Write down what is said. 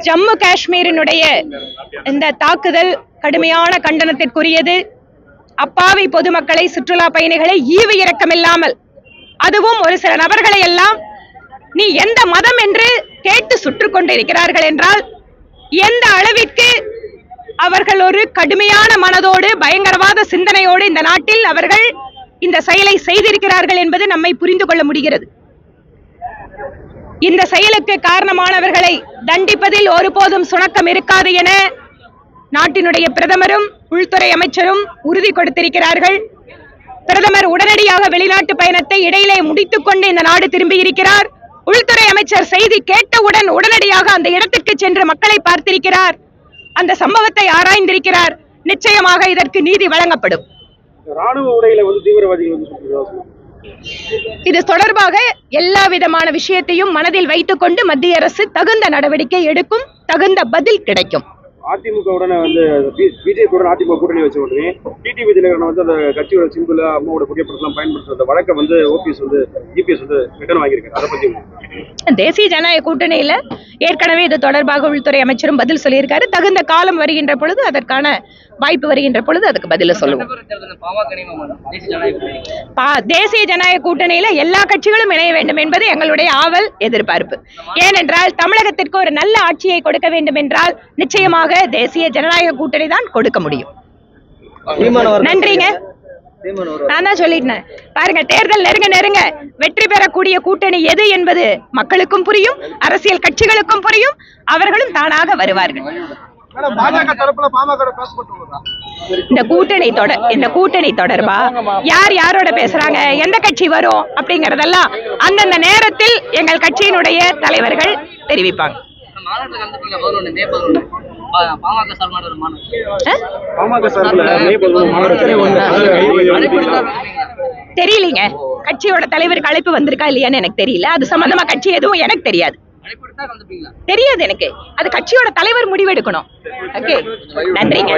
ஜம்மு காஷ்மீரினுடைய இந்த தாக்குதல் கடுமையான கண்டனத்திற்குரியது. அப்பாவி பொதுமக்களை, சுற்றுலா பயணிகளை ஈவு இரக்கமில்லாமல், அதுவும் ஒரு சில நபர்களை எல்லாம் நீ எந்த மதம் என்று கேட்டு சுட்டுக் கொண்டிருக்கிறார்கள் என்றால் எந்த அளவிற்கு அவர்கள் ஒரு கடுமையான மனதோடு, பயங்கரவாத சிந்தனையோடு இந்த நாட்டில் அவர்கள் இந்த செயலை செய்திருக்கிறார்கள் என்பது நம்மை புரிந்து கொள்ள முடிகிறது. இந்த செயலுக்கு காரணமானவர்களை தண்டிப்பதில் ஒருபோதும் சுணக்கம் இருக்காது என நாட்டினுடைய பிரதமரும் உள்துறை அமைச்சரும் உறுதி கொடுத்திருக்கிறார்கள். பிரதமர் உடனடியாக வெளிநாட்டு பயணத்தை இடையிலே முடித்துக் கொண்டு இந்த நாடு திரும்பி இருக்கிறார். உள்துறை அமைச்சர் செய்தி கேட்டவுடன் உடனடியாக அந்த இடத்திற்கு சென்று மக்களை பார்த்திருக்கிறார். அந்த சம்பவத்தை ஆராய்ந்திருக்கிறார். நிச்சயமாக இதற்கு நீதி வழங்கப்படும். ராணுவ உடையில தீவிரவாதிகள் இது தொடர்பாக எல்லா விதமான விஷயத்தையும் மனதில் வைத்துக் கொண்டு மத்திய அரசு தகுந்த நடவடிக்கை எடுக்கும், தகுந்த பதில் கிடைக்கும். அதிமுகவுடன் பிஜேபியுடன் அதிமுக கூட்டணி வச்ச உடனே டிடிவி தினகரன் அந்த கட்சியோட சிம்பிள் அம்மாவோட புகைப்படத்தெல்லாம் பயன்படுத்துற வழக்கை ஓபிஎஸ் இபிஎஸ் ரிட்டர்ன் வாங்கியிருக்காரு. அதை பத்தி தேசிய ஜனநாயக கூட்டணியில ஏற்கனவே இது தொடர்பாக உள்துறை அமைச்சரும் பதில் சொல்லியிருக்காரு. தகுந்த காலம் வருகின்ற பொழுது, அதற்கான வாய்ப்பு வருகின்ற பொழுது அதுக்கு பதில சொல்லுவோம். தேசிய ஜனநாயக கூட்டணியில எல்லா கட்சிகளும் இணைய வேண்டும் என்பது எங்களுடைய ஆவல், எதிர்பார்ப்பு. ஏனென்றால் தமிழகத்திற்கு ஒரு நல்ல ஆட்சியை கொடுக்க வேண்டும் என்றால் நிச்சயமாக தேசிய ஜனநாயக கூட்டணி தான் கொடுக்க முடியும். நன்றிங்க. நான் தான் சொல்லிட்டேன் பாருங்க, தேர்தல் நெருங்க வெற்றி பெறக்கூடிய கூட்டணி எது என்பது மக்களுக்கும் புரியும், அரசியல் கட்சிகளுக்கும் புரியும், அவர்களும் தானாக வருவார்கள். இந்த கூட்டணி தொடர்பா யார் யாரோட பேசுறாங்க, எந்த கட்சி வரும் அப்படிங்கறதெல்லாம் அந்தந்த நேரத்தில் எங்கள் கட்சியினுடைய தலைவர்கள் தெரிவிப்பாங்க. தெரியலீங்க, கட்சியோட தலைவருக்கு அழைப்பு வந்திருக்கா இல்லையான்னு எனக்கு தெரியல. அது சம்பந்தமா கட்சி எதுவும் எனக்கு தெரியாது. எனக்கு அது கட்சியோட தலைவர் முடிவெடுக்கணும். ஓகே, நன்றிங்க.